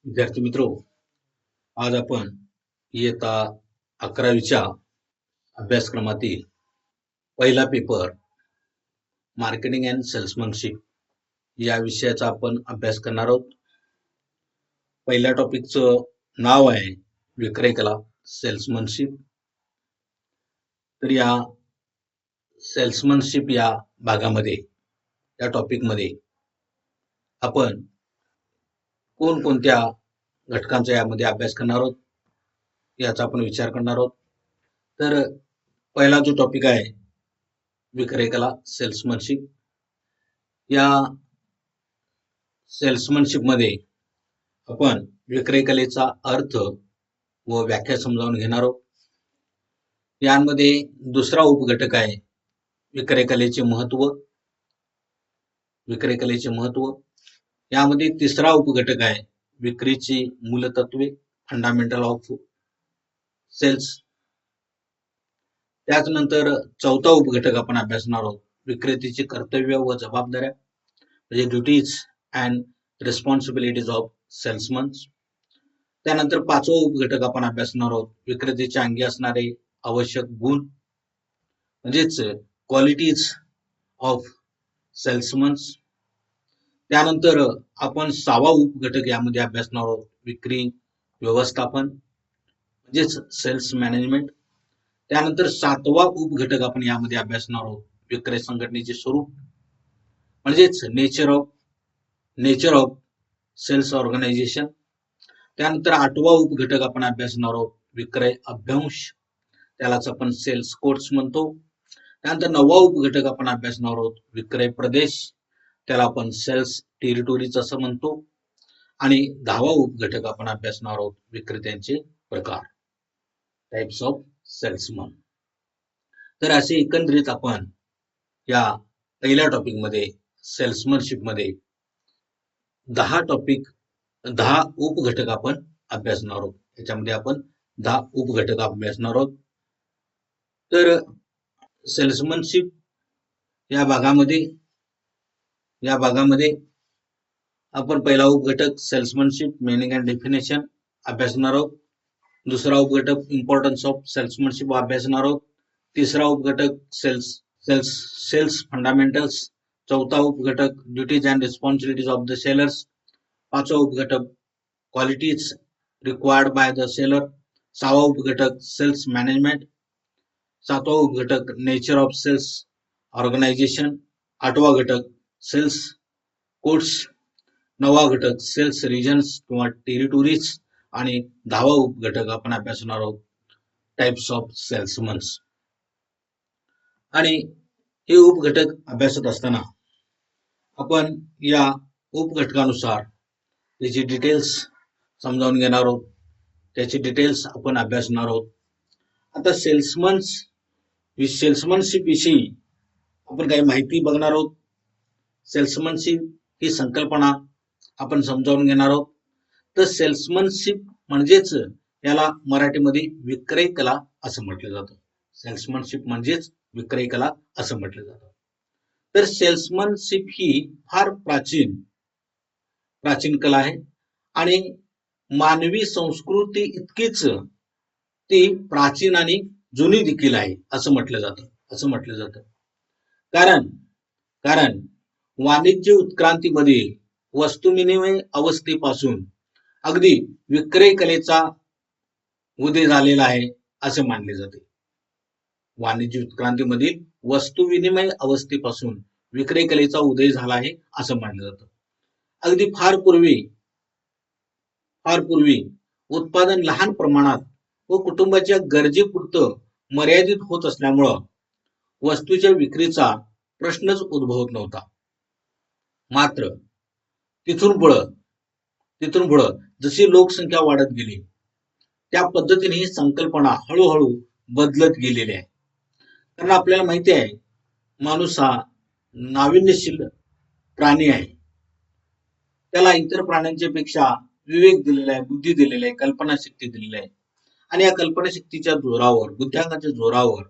विद्यार्थी मित्रो, आज आपण इयत्ता 11वीच्या अभ्यासक्रमातील पहिला पेपर मार्केटिंग अँड सेल्समनशिप या विषयाचा आपण अभ्यास करणार आहोत. पहिल्या टॉपिकचं नाव आहे विक्रय कला सेल्समनशिप. तर या सेल्समनशिप या भागामध्ये या टॉपिकमध्ये आपण कोणकोणत्या घटकांचा यामध्ये अभ्यास करणार आहोत याचा आपण विचार करणार आहोत. तर पहिला जो टॉपिक आहे विक्रय कला सेल्समनशिप. या सेल्समनशिप मध्ये आपण विक्रय कलेचा अर्थ व व्याख्या समजावून घेणार आहोत. यामध्ये दुसरा उपघटक आहे विक्रय कलेचे महत्व. विक्रय कलेचे महत्व यामध्ये तिसरा उपघटक आहे विक्रीची मूलतत्वे, फंडामेंटल ऑफ सेल्स. त्यानंतर चौथा उपघटक आपण अभ्यासणार आहोत विक्रेत्याची कर्तव्य व जबाबदाऱ्या, म्हणजे duties and responsibilities of salesman. त्यानंतर पाचवा उपघटक आपण अभ्यासणार आहोत विक्रेत्याच्या अंगी असणारे आवश्यक गुण, म्हणजेच क्वालिटीज ऑफ सेल्समन. त्यानंतर आपण सहावा उपघटक यामध्ये अभ्यासणार आहोत विक्री व्यवस्थापन, म्हणजेच सेल्स मॅनेजमेंट. त्यानंतर सातवा उपघटक आपण यामध्ये अभ्यासणार आहोत विक्रय संघटनेचे स्वरूप, म्हणजेच नेचर ऑफ सेल्स ऑर्गनायझेशन. त्यानंतर आठवा उपघटक आपण अभ्यासणार आहोत विक्रय अभ्यांश, त्यालाच आपण सेल्स कोड्स म्हणतो. त्यानंतर नववा उपघटक आपण अभ्यासणार आहोत विक्रय प्रदेश, त्याला आपण सेल्स टेरिटोरीज असं म्हणतो. आणि 10वा उपघटक आपण अभ्यासणार आहोत विक्रेत्यांचे प्रकार, टाइप्स ऑफ सेल्समन. तर असे एकंदरीत आपण या पहिल्या टॉपिक मध्ये सेल्समनशिप मध्ये 10 उपघटक आपण अभ्यासणार आहोत. याच्यामध्ये आपण 10 उपघटक अभ्यासणार आहोत. तर सेल्समनशिप या भागामध्ये आपण पहिला उपघटक सेल्समनशिप मीनिंग अँड डेफिनेशन अभ्यासणार आहोत. दुसरा उपघटक इम्पॉर्टन्स ऑफ सेल्समनशिप अभ्यासणार आहोत. तिसरा उपघटक सेल्स फंडामेंटल्स. चौथा उपघटक duties and responsibilities of the sellers. पाचवा उपघटक qualities required by the seller. सहावा उपघटक सेल्स मॅनेजमेंट. सातवा उपघटक नेचर ऑफ सेल्स ऑर्गनायझेशन. आठवा घटक सेल्स कोड्स. नववा घटक सेल्स रिजन्स किंवा टेरिटोरीज. आणि 10वा उपघटक आपण अभ्यासणार आहोत टाइप्स ऑफ सेल्समन्स. आणि हे उपघटक अभ्यासत असताना आपण या उपघटकानुसार त्याची डिटेल्स समजावून घेणार आहोत, त्याची डिटेल्स आपण अभ्यासणार आहोत. आता सेल्समनशिप विषयी आपण काही माहिती बघणार आहोत. सेल्समनशिप ही संकल्पना आपण समजावून घेणार आहोत. तर सेल्समनशिप म्हणजेच याला मराठीमध्ये विक्रय कला असं म्हटलं जातं. सेल्समनशिप म्हणजेच विक्रय कला असं म्हटलं जातं. तर सेल्समनशिप ही फार प्राचीन कला आहे आणि मानवी संस्कृती इतकीच ती प्राचीन आणि जुनी देखील आहे असं म्हटलं जातं. कारण वाणिज्य उत्क्रांतीमध्ये वस्तू विनिमय अवस्थेपासून अगदी विक्रय कलेचा उदय झालेला आहे असे मानले जाते. वाणिज्य उत्क्रांतीमधील वस्तू विनिमय अवस्थेपासून विक्रय कलेचा उदय झाला आहे असं मानलं जातं. अगदी फार पूर्वी उत्पादन लहान प्रमाणात व कुटुंबाच्या गरजेपुरतं मर्यादित होत असल्यामुळं वस्तूच्या विक्रीचा प्रश्नच उद्भवत नव्हता. मात्र तिथून पुढं जशी लोकसंख्या वाढत गेली त्या पद्धतीने ही संकल्पना हळूहळू बदलत गेलेली आहे. कारण आपल्याला माहिती आहे माणूस हा नाविन्यशील प्राणी आहे. त्याला इतर प्राण्यांच्या पेक्षा विवेक दिलेला आहे, बुद्धी दिलेली आहे, कल्पनाशक्ती दिलेली आहे. आणि या कल्पनाशक्तीच्या जोरावर, बुद्ध्यांगाच्या जोरावर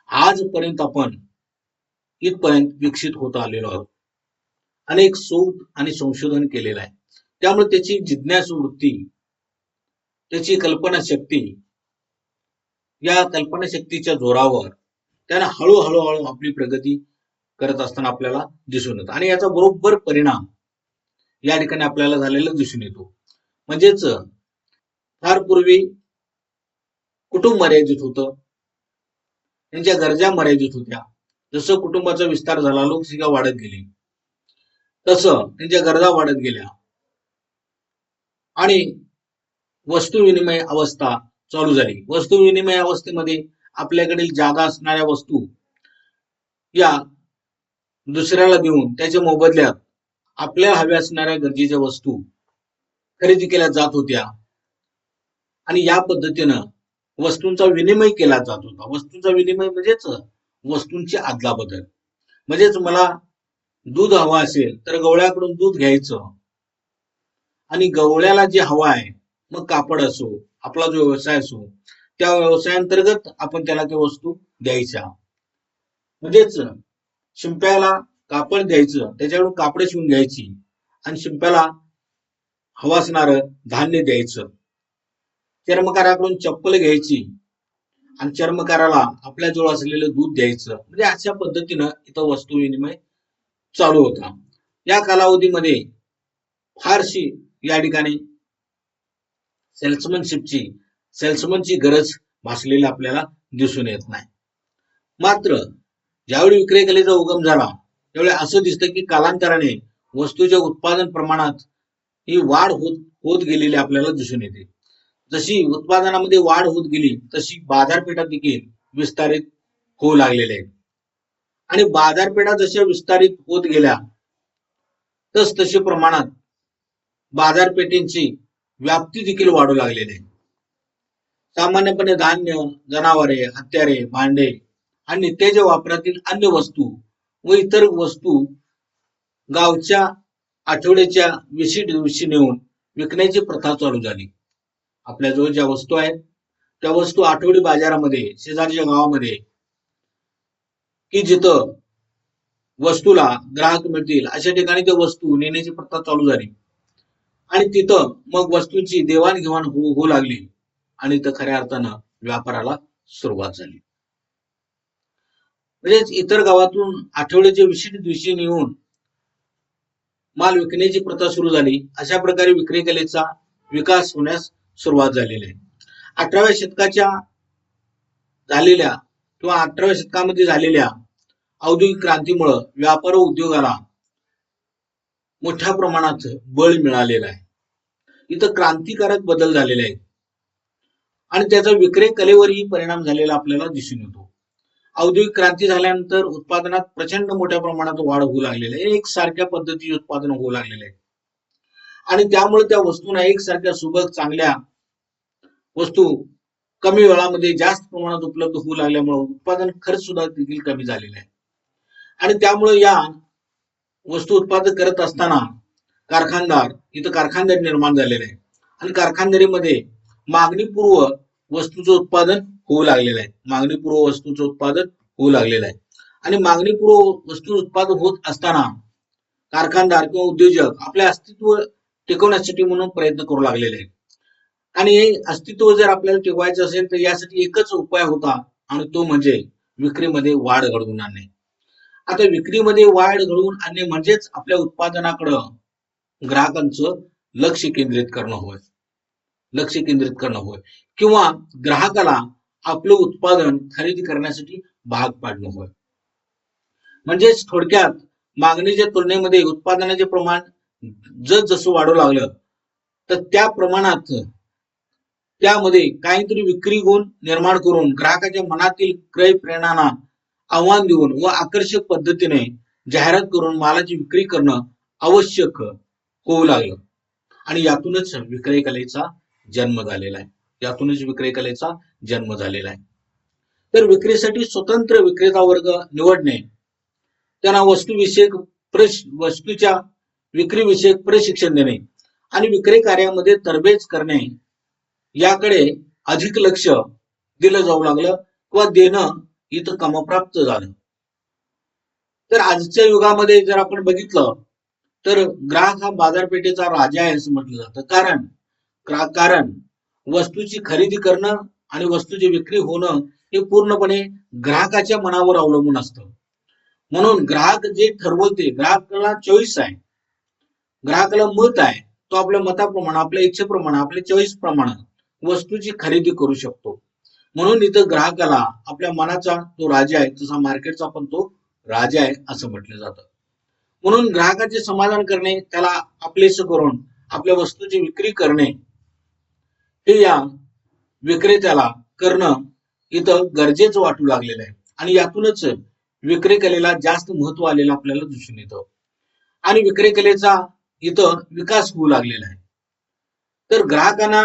आजपर्यंत आपण इथपर्यंत विकसित होत आलेलो आहोत. अनेक शोध आणि संशोधन केलेलं आहे. त्यामुळे त्याची जिज्ञासू वृत्ती, त्याची कल्पनाशक्ती, या कल्पनाशक्तीच्या जोरावर त्यानं हळूहळू आपली प्रगती करत असताना आपल्याला दिसून येतं आणि याचा बरोबर परिणाम या ठिकाणी आपल्याला झालेला दिसून येतो. म्हणजेच फार पूर्वी कुटुंब मर्यादित होतं, त्यांच्या गरजा मर्यादित होत्या. जसं कुटुंबाचा विस्तार झाला, लोकसंख्या वाढत गेली, तसं त्यांच्या गरजा वाढत गेल्या आणि वस्तू विनिमय अवस्था चालू झाली. वस्तू विनिमय अवस्थेमध्ये आपल्याकडील जागा असणाऱ्या वस्तू या दुसऱ्याला देऊन त्याच्या मोबदल्यात आपल्याला हव्या असणाऱ्या गरजेच्या वस्तू खरेदी केल्या जात होत्या आणि या पद्धतीनं वस्तूंचा विनिमय केला जात होता. वस्तूंचा विनिमय म्हणजेच वस्तूंची अदलाबदल. म्हणजेच मला दूध हवं असेल तर गवळ्याकडून दूध घ्यायचं आणि गवळ्याला जे हवं आहे, मग कापड असो, आपला जो व्यवसाय असो, त्या व्यवसायाअंतर्गत आपण त्याला त्या वस्तू द्यायच्या. म्हणजेच शिंप्याला कापड द्यायचं, त्याच्याकडून कापड शिवून घ्यायची आणि शिंप्याला हवं असणारं धान्य द्यायचं. चर्मकाराकडून चप्पल घ्यायची आणि चर्मकाराला आपल्या जवळ असलेलं दूध द्यायचं. म्हणजे अशा पद्धतीनं इथं वस्तू विनिमय चालू होता. या कालावधीमध्ये फारशी या ठिकाणी सेल्समनची गरज भासलेली आपल्याला दिसून येत नाही. मात्र ज्यावेळी विक्रय कलेचा उगम झाला त्यावेळी असं दिसतं की कालांतराने वस्तूच्या उत्पादन प्रमाणात ही वाढ होत गेलेली आपल्याला दिसून येते. जशी उत्पादनामध्ये वाढ होत गेली तशी बाजारपेठा देखील विस्तारित होऊ लागलेल्या आहेत आणि बाजारपेठा जशा विस्तारित होत गेल्या तसे प्रमाणात बाजारपेठेंची व्याप्ती देखील वाढू लागलेली आहे. सामान्यपणे धान्य, जनावरे, हत्यारे, भांडे आणि नित्याच्या वापरातील अन्य वस्तू व इतर वस्तू गावच्या आठवड्याच्या विशिष्ट दिवशी नेऊन विकण्याची प्रथा चालू झाली. आपल्याजवळ ज्या वस्तू आहेत त्या वस्तू आठवडी बाजारामध्ये, शेजारच्या गावामध्ये, की जिथं वस्तूला ग्राहक मिळतील अशा ठिकाणी त्या वस्तू नेण्याची प्रथा चालू झाली आणि तिथं मग वस्तूंची देवाणघेवाण होऊ लागली आणि तर खऱ्या अर्थानं व्यापाराला सुरुवात झाली. म्हणजेच इतर गावातून आठवड्याच्या विशिष्ट दिवशी नेऊन माल विकण्याची प्रथा सुरू झाली. अशा प्रकारे विक्री कलेचा विकास होण्यास सुरुवात झालेली आहे. 18व्या शतकाच्या झालेल्या किंवा 18व्या शतकामध्ये झालेल्या औद्योगिक क्रांतीमुळे व्यापार व उद्योगाला मोठ्या प्रमाणात बळ मिळालेलं आहे. इथं क्रांतिकारक बदल झालेले आहेत आणि त्याचा विक्रय कलेवरही परिणाम झालेला आपल्याला दिसून येतो. औद्योगिक क्रांती झाल्यानंतर उत्पादनात प्रचंड मोठ्या प्रमाणात वाढ होऊ लागलेली आहे. एकसारख्या पद्धतीचे उत्पादन होऊ लागलेले आहे आणि त्यामुळे त्या वस्तूंना एकसारख्या सुबक चांगल्या वस्तू कमी वेळामध्ये जास्त प्रमाणात उपलब्ध होऊ लागल्यामुळे उत्पादन खर्च सुद्धा देखील कमी झालेला आहे आणि त्यामुळे या वस्तू उत्पादन करत असताना इथं कारखानदार निर्माण झालेले आहे आणि कारखानदारीमध्ये मागणीपूर्व वस्तूचं उत्पादन होऊ लागलेलं आहे. मागणीपूर्व वस्तूचं उत्पादन होऊ लागलेलं आहे आणि मागणीपूर्व वस्तू उत्पादन होत असताना कारखानदार किंवा उद्योजक आपले अस्तित्व टिकवण्यासाठी म्हणून प्रयत्न करू लागलेले आहेत आणि हे अस्तित्व जर आपल्याला टिकवायचं असेल तर यासाठी एकच उपाय होता आणि तो म्हणजे विक्रीमध्ये वाढ घडवून आणणे. आता विक्रीमध्ये वाढ घडवून आणणे म्हणजेच आपल्या उत्पादनाकडं ग्राहकांचं लक्ष केंद्रित करणं होय किंवा ग्राहकाला आपलं उत्पादन खरेदी करण्यासाठी भाग पाडणं होय. म्हणजेच थोडक्यात मागणीच्या तुलनेमध्ये उत्पादनाचे प्रमाण जसं वाढू लागलं तर त्या प्रमाणात त्यामध्ये काहीतरी विक्री गुण निर्माण करून ग्राहकाच्या मनातील क्रय प्रेरणांना आव्हान देऊन व आकर्षक पद्धतीने जाहिरात करून मालाची विक्री करणं आवश्यक होऊ लागलं आणि यातूनच विक्रय कलेचा जन्म झालेला आहे. तर विक्रीसाठी स्वतंत्र विक्रेता वर्ग निवडणे, त्यांना वस्तूच्या विक्रीविषयक प्रशिक्षण देणे आणि विक्री कार्यामध्ये तरबेज करणे याकडे अधिक लक्ष दिलं जाऊ लागलं किंवा देणं इथं क्रमप्राप्त झालं. तर आजच्या युगामध्ये जर आपण बघितलं तर ग्राहक हा बाजारपेठेचा राजा आहे असं म्हटलं जातं. कारण वस्तूची खरेदी करणं आणि वस्तूची विक्री होणं हे पूर्णपणे ग्राहकाच्या मनावर अवलंबून असतं. म्हणून ग्राहक जे ठरवते, ग्राहकाला चॉईस आहे, ग्राहकाला मत आहे, तो आपल्या मताप्रमाणे, आपल्या इच्छेप्रमाणे, आपल्या चॉईस प्रमाणे वस्तूची खरेदी करू शकतो. म्हणून इथं ग्राहकाला आपल्या मनाचा तो राजा आहे, तसा मार्केटचा पण तो राजा आहे असं म्हटलं जातं. म्हणून ग्राहकाचे समाधान करणे, त्याला आपलेस करून आपल्या वस्तूची विक्री करणे, हे या विक्रेत्याला करणं इथं गरजेचं वाटू लागलेलं आहे. आणि यातूनच विक्री कलेला जास्त महत्व आलेलं आपल्याला दिसून येतं आणि विक्री कलेचा इथं विकास होऊ लागलेला आहे. तर ग्राहकांना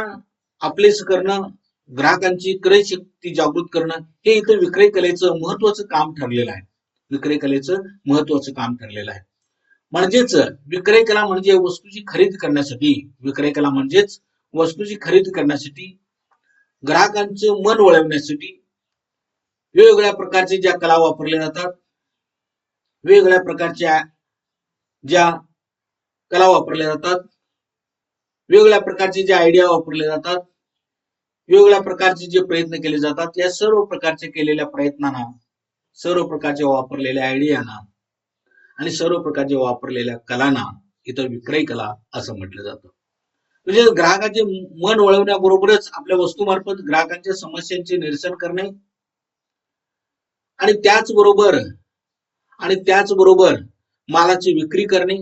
आपलेस करणं, ग्राहकांची क्रय शक्ती जागृत करणं, हे इथं विक्री कलेचं महत्वाचं काम ठरलेलं आहे. विक्री कलेचं महत्वाचं काम ठरलेलं आहे. म्हणजेच विक्रय कला म्हणजे वस्तूची खरेदी करण्यासाठी, विक्रय कला म्हणजेच वस्तूची खरेदी करण्यासाठी, ग्राहकांचं मन वळवण्यासाठी वेगवेगळ्या प्रकारचे ज्या कला वापरल्या जातात, वेगवेगळ्या प्रकारच्या ज्या कला वापरल्या जातात, वेगवेगळ्या प्रकारचे जे आयडिया वापरले जातात, वेगवेगळ्या प्रकारचे जे प्रयत्न केले जातात, या सर्व प्रकारचे केलेल्या प्रयत्नांना, सर्व प्रकारच्या वापरलेल्या आयडियाना आणि सर्व प्रकारच्या वापरलेल्या कलांना इथं विक्रय कला असं म्हटलं जातं. म्हणजे ग्राहकाचे मन वळवण्याबरोबरच आपल्या वस्तूमार्फत ग्राहकांच्या समस्यांचे निरसन करणे आणि त्याचबरोबर मालाची विक्री करणे,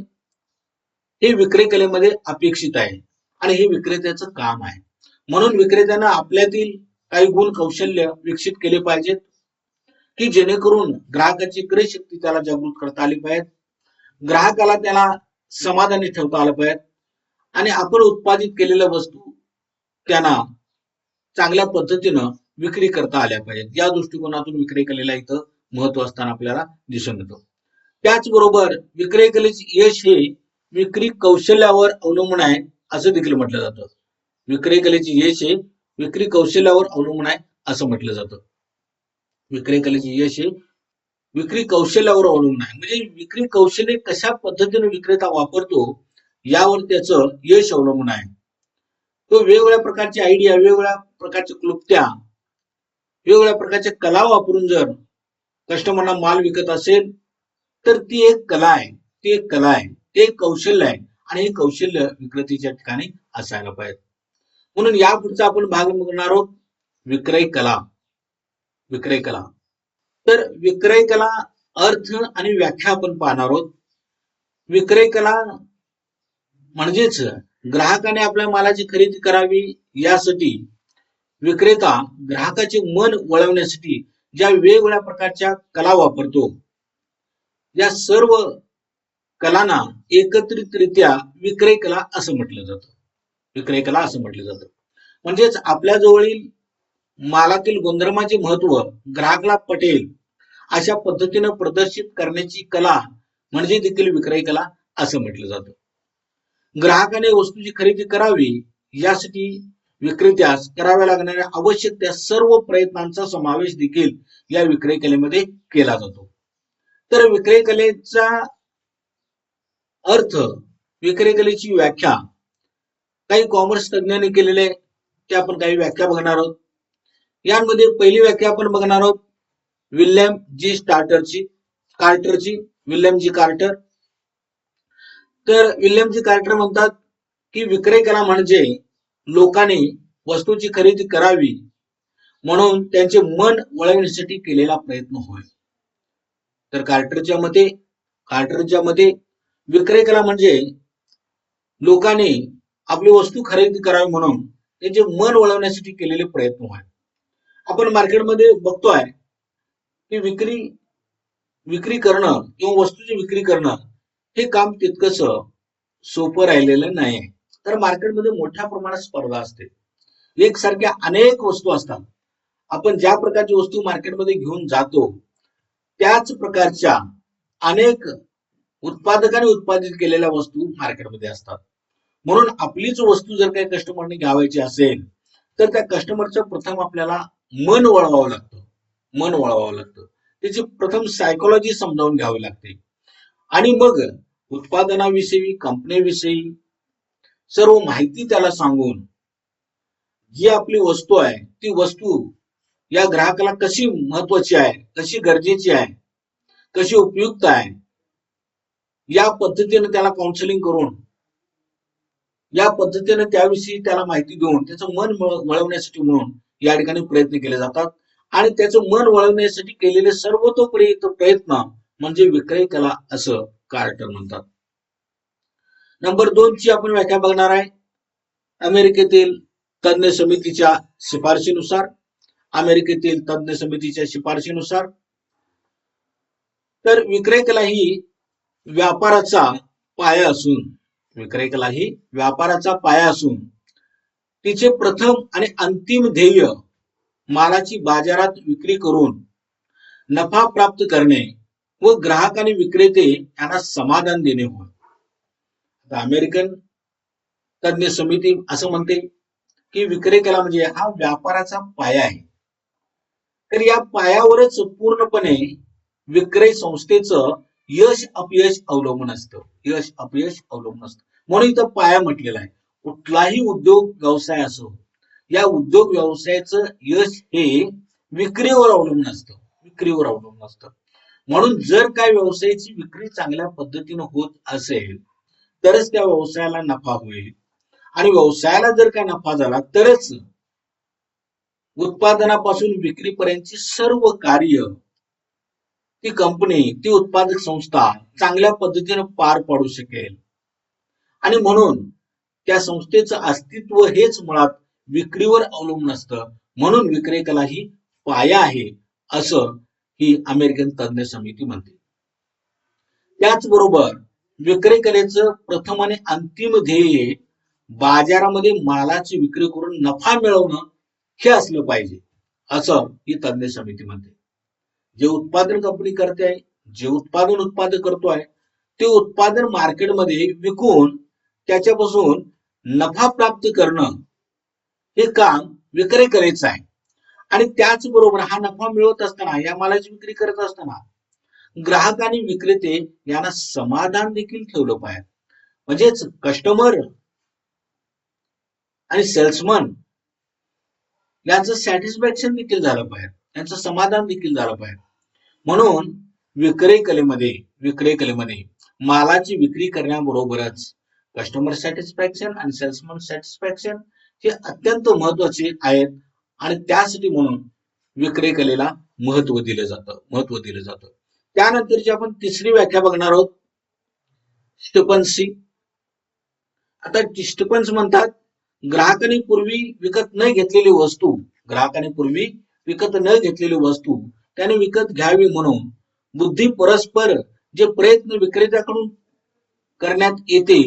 हे विक्री कलेमध्ये अपेक्षित आहे आणि हे विक्रेत्याचं काम आहे. म्हणून विक्रेत्यांना आपल्यातील काही गुण कौशल्य विकसित केले पाहिजेत की जेणेकरून ग्राहकाची क्रय शक्ती त्याला जागृत करता आली पाहिजे, ग्राहकाला त्याला समाधानी ठेवता आलं पाहिजे आणि आपण उत्पादित केलेल्या वस्तू त्यांना चांगल्या पद्धतीनं विक्री करता आल्या पाहिजेत. या दृष्टिकोनातून विक्री कलेला इथं महत्व असताना आपल्याला दिसून येतं. त्याचबरोबर विक्री कलेचे यश हे विक्री कौशल्यावर अवलंबून आहे असं देखील म्हटलं जातं. विक्री कलेचे यश हे विक्री कौशल्यावर अवलंबून आहे असं म्हटलं जातं. विक्री कलेचे यश हे विक्री कौशल्यावर अवलंबून आहे. म्हणजे विक्री कौशल्य कशा पद्धतीने विक्रेता वापरतो यावर त्याचं यश अवलंबून आहे. तो वेगवेगळ्या प्रकारची आयडिया, वेगवेगळ्या प्रकारच्या क्लुप्त्या, वेगवेगळ्या प्रकारच्या कला वापरून जर कस्टमरना माल विकत असेल तर ती एक कला आहे, ते एक कौशल्य आहे आणि हे कौशल्य विक्रेत्याच्या ठिकाणी असायला पाहिजे. म्हणून यापुढचा आपण भाग बघणार आहोत विक्रय कला. तर विक्रय कला अर्थ आणि व्याख्या आपण पाहणार आहोत. विक्रय कला म्हणजेच ग्राहकाने आपल्या मालाची खरेदी करावी यासाठी विक्रेता ग्राहकाचे मन वळवण्यासाठी ज्या वेगवेगळ्या प्रकारच्या कला वापरतो, या सर्व कलांना एकत्रितरित्या विक्रय कला असं म्हटलं जातं. म्हणजेच आपल्या जवळील मालातील गुणधर्माचे महत्व ग्राहकाला पटेल अशा पद्धतीनं प्रदर्शित करण्याची कला म्हणजे देखील विक्रय कला असं म्हटलं जातं. ग्राहकाने वस्तूची खरेदी करावी यासाठी विक्रेत्यास कराव्या लागणाऱ्या आवश्यक त्या सर्व प्रयत्नांचा समावेश देखील या विक्रय कलेमध्ये केला जातो. तर विक्रय कलेचा अर्थ, विक्रय कलेची व्याख्या काही कॉमर्स तज्ञांनी केलेले ते आपण काही व्याख्या बघणार आहोत. यामध्ये पहिली व्याख्या आपण बघणार आहोत विल्यम जी कार्टर. तर विल्यम जी कार्टर म्हणतात की विक्रय कला म्हणजे लोकांनी वस्तूची खरेदी करावी म्हणून त्यांचे मन वळवण्यासाठी केलेला प्रयत्न होय. तर कार्टरच्या मते विक्रय कला म्हणजे लोकांनी आपली वस्तू खरेदी करावी म्हणून त्यांचे मन वळवण्यासाठी केलेले प्रयत्न होय. आपण मार्केटमध्ये बघतोय की विक्री करणं किंवा वस्तूची विक्री करणं हे काम तितकंस सोपं राहिलेलं नाही. तर मार्केटमध्ये मोठ्या प्रमाणात स्पर्धा असते, एकसारख्या अनेक वस्तू असतात. आपण ज्या प्रकारची वस्तू मार्केटमध्ये घेऊन जातो त्याच प्रकारच्या अनेक उत्पादकांनी उत्पादित केलेल्या वस्तू मार्केटमध्ये असतात. म्हणून आपलीच वस्तू जर काही कस्टमरने घ्यावायची असेल तर त्या कस्टमरचं प्रथम आपल्याला मन वळवावं लागतं. त्याची प्रथम सायकोलॉजी समजावून घ्यावी लागते आणि मग उत्पादनाविषयी, कंपनीविषयी सर्व माहिती त्याला सांगून जी आपली वस्तू आहे ती वस्तू या ग्राहकाला कशी महत्वाची आहे, कशी गरजेची आहे, कशी उपयुक्त आहे, या पद्धतीने त्याला काउन्सिलिंग करून, या पद्धतीने त्याविषयी त्याला माहिती देऊन त्याचं मन वळवण्यासाठी म्हणून या ठिकाणी प्रयत्न केले जातात. आणि त्याचं मन वळवण्यासाठी केलेले सर्वतोपरी प्रयत्न म्हणजे विक्रय कला असं कार्टर म्हणतात. नंबर 2 ची आपण व्याख्या बघणार आहे. अमेरिकेतील तज्ञ समितीच्या शिफारशीनुसार, अमेरिकेतील तज्ञ समितीच्या शिफारशीनुसार तर विक्रय कला ही व्यापाराचा पाया असून, विक्रय कला ही व्यापाराचा पाया असून तिचे प्रथम आणि अंतिम ध्येय मालाची बाजारात विक्री करून नफा प्राप्त करणे व ग्राहक आणि विक्रेते यांना समाधान देणे होय. अमेरिकन तज्ञ समिती असं म्हणते की विक्रय कला म्हणजे हा व्यापाराचा पाया आहे. तर या पायावरच पूर्णपणे विक्रय संस्थेचं यश अपयश अवलंबून असतं. यश अपयश अवलंबून असतं. म्हणून इथं पाया म्हटलेला आहे. कुठलाही उद्योग व्यवसाय असो, या उद्योग व्यवसायाचं यश हे विक्रीवर अवलंबून असतं. विक्रीवर अवलंबून असतं. म्हणून जर काय व्यवसायाची विक्री चांगल्या पद्धतीने होत असेल तरच त्या व्यवसायाला नफा होईल. आणि व्यवसायाला जर काय नफा झाला तरच उत्पादनापासून विक्रीपर्यंतची सर्व कार्य ती कंपनी, ती उत्पादक संस्था चांगल्या पद्धतीने पार पाडू शकेल. आणि म्हणून त्या संस्थेचं अस्तित्व हेच मुळात विक्रीवर अवलंबून असतं. म्हणून विक्रय कला ही पाया आहे असं ही अमेरिकन तज्ञ समिती म्हणते. त्याचबरोबर विक्रय कलेचं प्रथम आणि अंतिम ध्येय बाजारामध्ये मालाची विक्री करून नफा मिळवणं हे असलं पाहिजे असं ही तज्ञ समिती म्हणते. जे उत्पादन कंपनी करते आहे, जे उत्पादन करतोय ते उत्पादन मार्केटमध्ये विकून त्याच्यापासून नफा प्राप्त करणं हे काम विक्रय कलेचं आहे. आणि त्याचबरोबर हा नफा मिळवत असताना, या मालाची विक्री करत असताना ग्राहक आणि विक्रेते यांना समाधान देखील ठेवलं पाहिजे. म्हणजेच कस्टमर आणि सेल्समन यांचं सॅटिस्फॅक्शन देखील झालं पाहिजे, यांचं समाधान देखील झालं पाहिजे. म्हणून विक्रय कलेमध्ये मालाची विक्री करण्याबरोबरच कस्टमर सॅटिस्फॅक्शन आणि सेल्समन सॅटिस्फॅक्शन हे अत्यंत महत्वाचे आहेत. आणि त्यासाठी म्हणून विक्रय कलेला महत्व दिलं जातं. त्यानंतरची आपण तिसरी व्याख्या बघणार आहोत, स्टिफन्सची. आता स्टिफन्स म्हणतात ग्राहकांनी पूर्वी विकत न घेतलेली वस्तू त्याने विकत घ्यावी म्हणून बुद्धी परस्पर जे प्रयत्न विक्रेत्याकडून करण्यात येते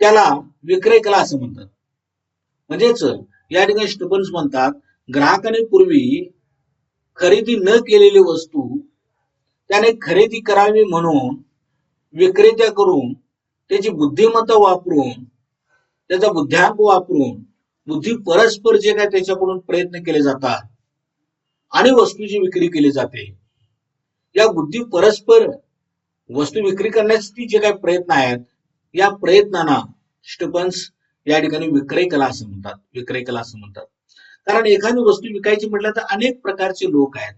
त्याला विक्रय कला असं म्हणतात. म्हणजेच या ठिकाणी स्टिफन्स म्हणतात ग्राहकाने पूर्वी खरेदी न केलेली वस्तू त्याने खरेदी करावी म्हणून विक्रेत्याकडून त्याची बुद्धिमत्ता वापरून, त्याचा बुद्ध्यांक वापरून, बुद्धी परस्पर जे काय त्याच्याकडून प्रयत्न केले जातात आणि वस्तूची विक्री केली जाते. या बुद्धी परस्पर वस्तू विक्री करण्यासाठी जे काही प्रयत्न आहेत या प्रयत्नांना स्टिफन्स या ठिकाणी विक्रय कला असं म्हणतात. कारण एखादी वस्तू विकायची म्हटलं तर अनेक प्रकारचे लोक आहेत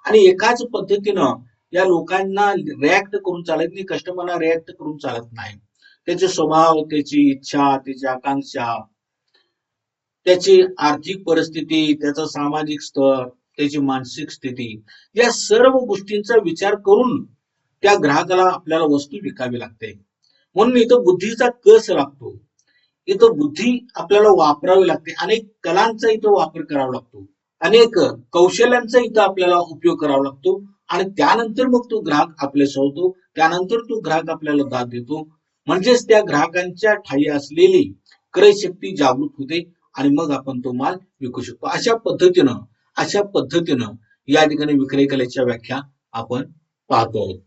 आणि एकाच पद्धतीनं या लोकांना रिॲक्ट करून चालत नाही, कस्टमरला रिॲक्ट करून चालत नाही. त्याचे स्वभाव, त्याची इच्छा, त्याची आकांक्षा, त्याची आर्थिक परिस्थिती, त्याचा सामाजिक स्तर, त्याची मानसिक स्थिती, या सर्व गोष्टींचा विचार करून त्या ग्राहकाला आपल्याला वस्तू विकावी लागते. म्हणून इथं बुद्धीचा कस लागतो, इथं बुद्धी आपल्याला वापरावी लागते. अनेक कलांचा इथं वापर करावा लागतो, अनेक कौशल्यांचा इथं आपल्याला उपयोग करावा लागतो. आणि त्यानंतर मग तो ग्राहक आपल्याशी होतो, त्यानंतर तो ग्राहक आपल्याला दाद देतो. म्हणजेच त्या ग्राहकांच्या ठायी असलेली क्रय शक्ती जागृत होते आणि मग आपण तो माल विकू शकतो. अशा पद्धतीनं या ठिकाणी विक्रय कलेच्या व्याख्या आपण पाहतो आहोत.